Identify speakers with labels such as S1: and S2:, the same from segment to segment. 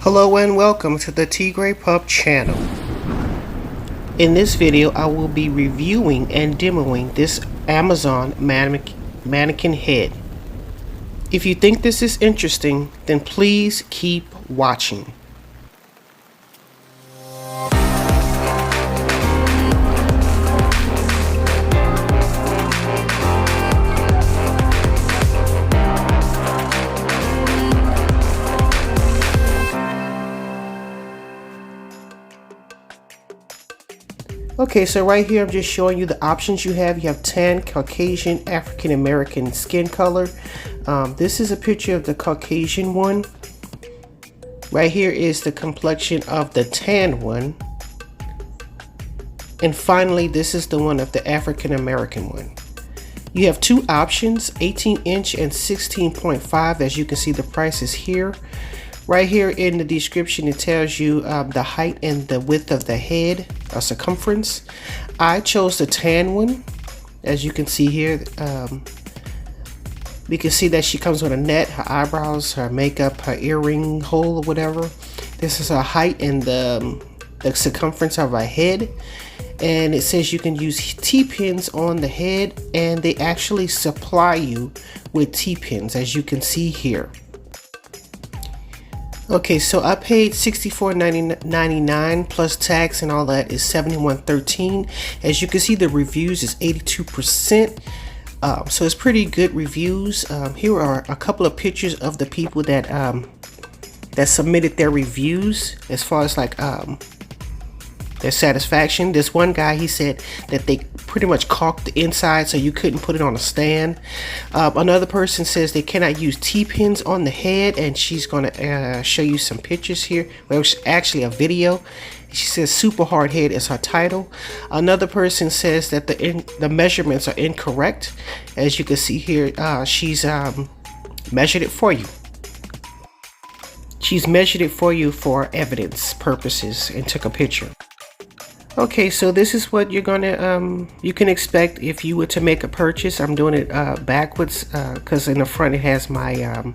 S1: Hello and welcome to the Tigre.pup channel. In this video I will be reviewing and demoing this Amazon mannequin head. If you think this is interesting, then please keep watching. Okay, so right here I'm just showing you the options you have. You have tan, Caucasian, African American skin color. This is a picture of the Caucasian one. Right here is the complexion of the tan one. And finally, this is the one of the African American one. You have two options, 18-inch and 16.5. As you can see, the price is here. Right here in the description, it tells you the height and the width of the head or circumference. I chose the tan one. As you can see here, we can see that she comes with a net, her eyebrows, her makeup, her earring hole or whatever. This is her height and the circumference of her head. And it says you can use T-pins on the head, and they actually supply you with T-pins, as you can see here. Okay, so I paid $64.99 plus tax and all that is $71.13. As you can see, the reviews is 82%. So it's pretty good reviews. Here are a couple of pictures of the people that that submitted their reviews as far as like their satisfaction. This one guy, he said that they pretty much caulked the inside so you couldn't put it on a stand. Another person says they cannot use T-pins on the head, and she's gonna show you some pictures here. Well, it's actually a video. She says super hard head is her title. Another person says that the measurements are incorrect. As you can see here, she's measured it for you. She's measured it for you for evidence purposes and took a picture. Okay, so this is what you're gonna you can expect if you were to make a purchase. I'm doing it backwards because in the front it has my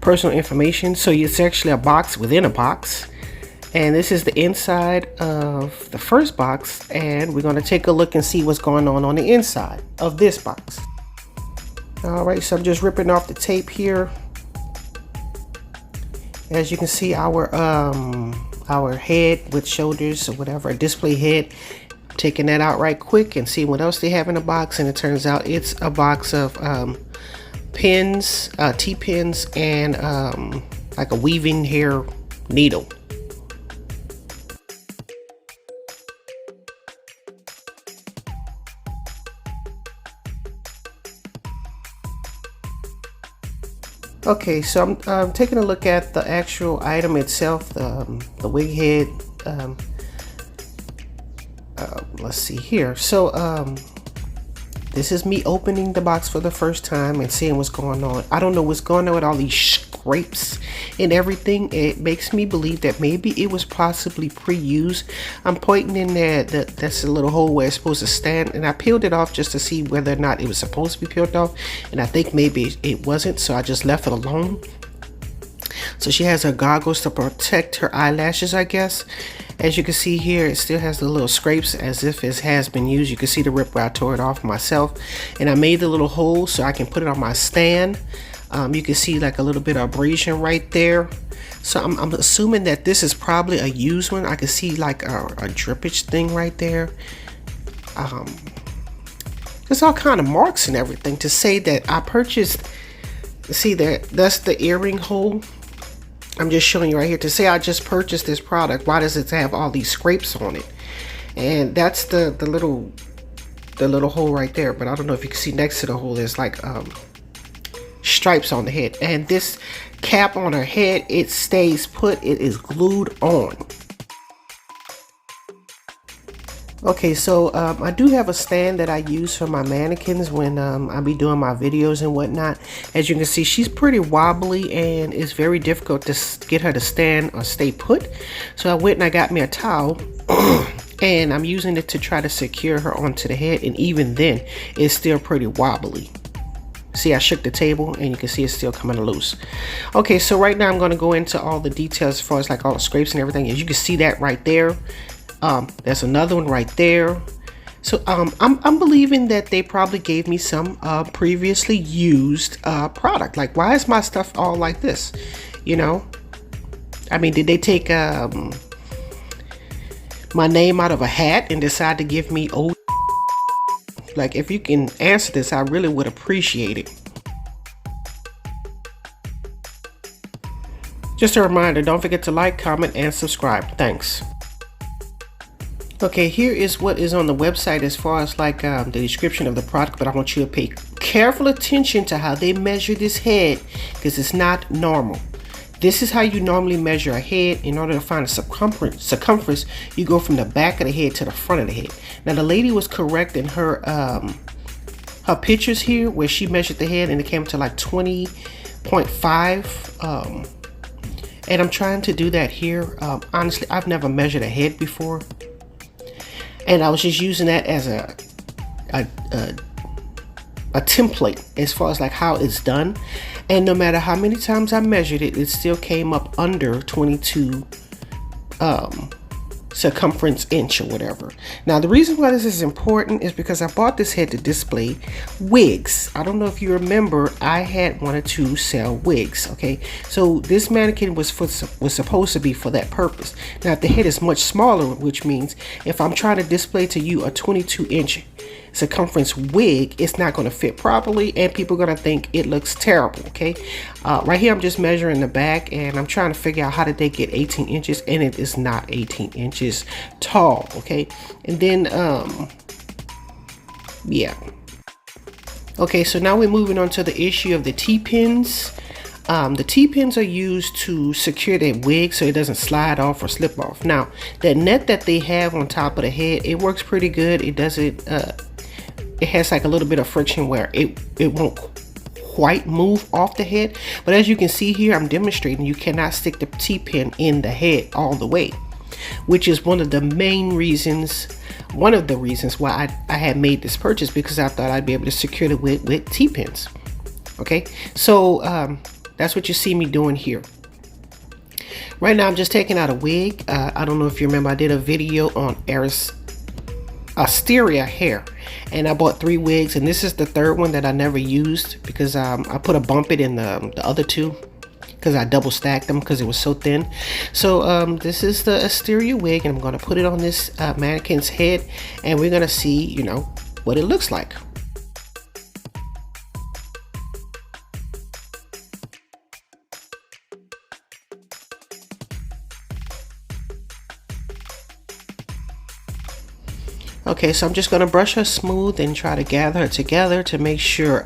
S1: personal information. So it's actually a box within a box, and this is the inside of the first box, and we're gonna take a look and see what's going on the inside of this box. All right, so I'm just ripping off the tape here. As you can see, our head with shoulders or whatever, a display head. Taking that out right quick and seeing what else they have in the box, and it turns out it's a box of pins, T-pins, and like a weaving hair needle. Okay, so I'm taking a look at the actual item itself, the wig head. Let's see here. So this is me opening the box for the first time and seeing what's going on. I don't know what's going on with all these scrapes and everything. It makes me believe that maybe it was possibly pre-used. I'm pointing in there that's a little hole where it's supposed to stand, and I peeled it off just to see whether or not it was supposed to be peeled off, and I think maybe it wasn't, so I just left it alone. So she has her goggles to protect her eyelashes, I guess. As you can see here, it still has the little scrapes as if it has been used. You can see the rip where I tore it off myself, and I made the little hole so I can put it on my stand. You can see like a little bit of abrasion right there. So I'm assuming that this is probably a used one. I can see like a drippage thing right there. There's all kind of marks and everything to say that I purchased. See that's the earring hole. I'm just showing you right here to say I just purchased this product. Why does it have all these scrapes on it? And that's the little hole right there. But I don't know if you can see next to the hole there's like stripes on the head, and this cap on her head, it stays put. It is glued on. Okay, so I do have a stand that I use for my mannequins when I be doing my videos and whatnot. As you can see, she's pretty wobbly and it's very difficult to get her to stand or stay put. So I went and I got me a towel and I'm using it to try to secure her onto the head, and even then it's still pretty wobbly. See, I shook the table and you can see it's still coming loose. Okay, so right now I'm going to go into all the details as far as like all the scrapes and everything. As you can see that right there. There's another one right there. So I'm believing that they probably gave me some previously used product. Like, why is my stuff all like this? You know, I mean, did they take my name out of a hat and decide to give me old? Like, if you can answer this, I really would appreciate it. Just a reminder, don't forget to like, comment, and subscribe. Thanks. Okay, here is what is on the website as far as like the description of the product, but I want you to pay careful attention to how they measure this head, because it's not normal. This is how you normally measure a head. In order to find a circumference, you go from the back of the head to the front of the head. Now, the lady was correct in her pictures here, where she measured the head and it came to like 20.5. And I'm trying to do that here. Honestly, I've never measured a head before, and I was just using that as a template as far as like how it's done. And no matter how many times I measured it, it still came up under 22 circumference inch or whatever. Now, the reason why this is important is because I bought this head to display wigs. I don't know if you remember, I had wanted to sell wigs. Okay, so this mannequin was supposed to be for that purpose. Now, if the head is much smaller, which means if I'm trying to display to you a 22-inch circumference wig, it's not going to fit properly and people are going to think it looks terrible. Okay, right here I'm just measuring the back and I'm trying to figure out how did they get 18 inches, and it is not 18 inches tall. Okay, and then yeah, okay, so now we're moving on to the issue of the T-pins. The T-pins are used to secure their wig so it doesn't slide off or slip off. Now, that net that they have on top of the head, it works pretty good. It doesn't it has like a little bit of friction where it won't quite move off the head. But as you can see here, I'm demonstrating you cannot stick the T-pin in the head all the way, which is one of the reasons why I had made this purchase, because I thought I'd be able to secure the wig with T-pins. Okay, so that's what you see me doing here. Right now I'm just taking out a wig. I don't know if you remember, I did a video on Asteria hair, and I bought 3 wigs, and this is the 3rd one that I never used because I put a bump it in the other 2 because I double stacked them because it was so thin. So this is the Asteria wig, and I'm going to put it on this mannequin's head, and we're going to see, you know, what it looks like. Okay, so I'm just going to brush her smooth and try to gather her together to make sure,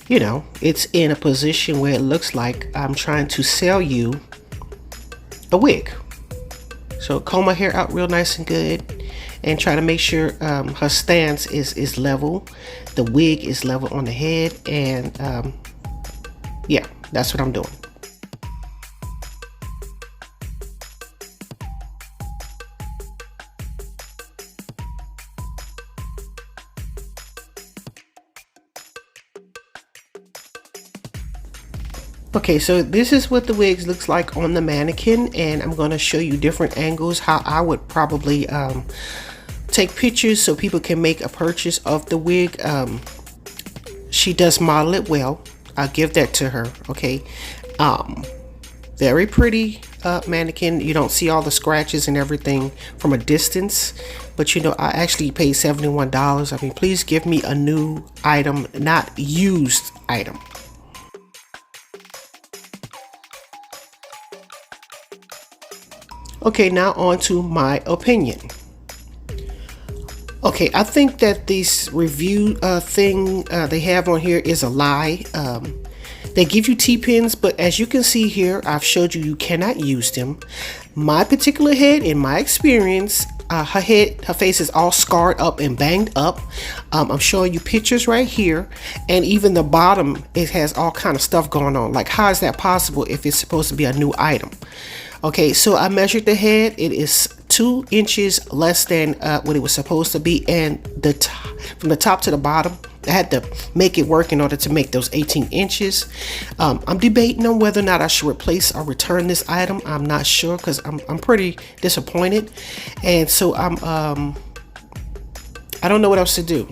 S1: you know, it's in a position where it looks like I'm trying to sell you a wig. So comb her hair out real nice and good and try to make sure her stance is level, the wig is level on the head, and yeah, that's what I'm doing. Okay, so this is what the wigs looks like on the mannequin, and I'm going to show you different angles how I would probably take pictures so people can make a purchase of the wig. She does model it well, I'll give that to her. Okay, very pretty mannequin. You don't see all the scratches and everything from a distance, but you know, I actually paid $71. I mean, please give me a new item, not used item. Okay, now on to my opinion. Okay, I think that this review thing they have on here is a lie. They give you T-pins, but as you can see here, I've showed you cannot use them. My particular head, in my experience, her face is all scarred up and banged up. I'm showing you pictures right here, and even the bottom, it has all kind of stuff going on. Like, how is that possible if it's supposed to be a new item? Okay, so I measured the head. It is 2 inches less than what it was supposed to be, and from the top to the bottom, I had to make it work in order to make those 18 inches. I'm debating on whether or not I should replace or return this item. I'm not sure because I'm pretty disappointed, and so I don't know what else to do.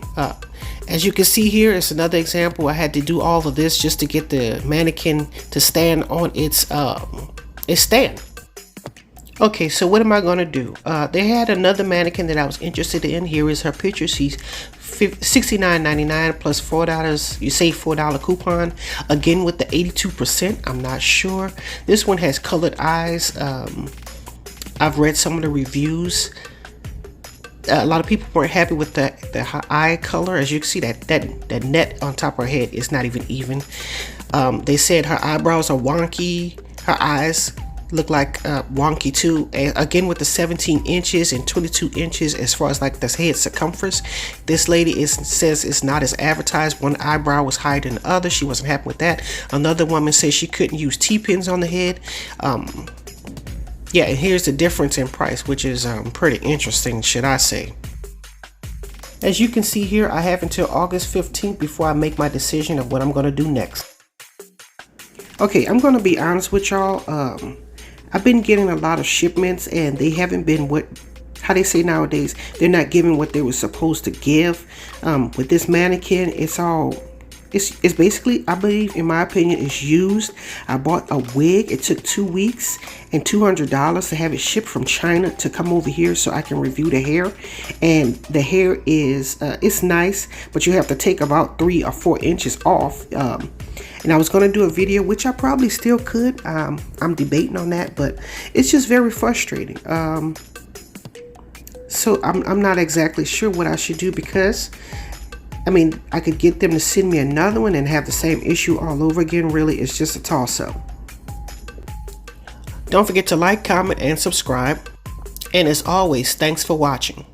S1: As you can see here, it's another example. I had to do all of this just to get the mannequin to stand on its stand. Okay, so what am I gonna do? They had another mannequin that I was interested in. Here is her picture. She's $69.99 plus $4. You save $4 coupon. Again with the 82%. I'm not sure. This one has colored eyes. I've read some of the reviews. A lot of people weren't happy with the eye color. As you can see, that net on top of her head is not even. They said her eyebrows are wonky. Her eyes look like wonky too. And again with the 17 inches and 22 inches as far as like the head circumference, this lady says it's not as advertised. One eyebrow was higher than the other. She wasn't happy with that. Another woman says she couldn't use T-pins on the head. Yeah, and here's the difference in price, which is pretty interesting, should I say. As you can see here, I have until August 15th before I make my decision of what I'm going to do next. Okay, I'm going to be honest with y'all. I've been getting a lot of shipments and they haven't been how they say nowadays, they're not giving what they were supposed to give. With this mannequin, it's basically, I believe, in my opinion, it's used. I bought a wig. It took 2 weeks and $200 to have it shipped from China to come over here so I can review the hair. And the hair is, it's nice, but you have to take about 3 or 4 inches off. And I was going to do a video, which I probably still could. I'm debating on that, but it's just very frustrating. So I'm not exactly sure what I should do because, I mean, I could get them to send me another one and have the same issue all over again. Really, it's just a toss-up. Don't forget to like, comment, and subscribe. And as always, thanks for watching.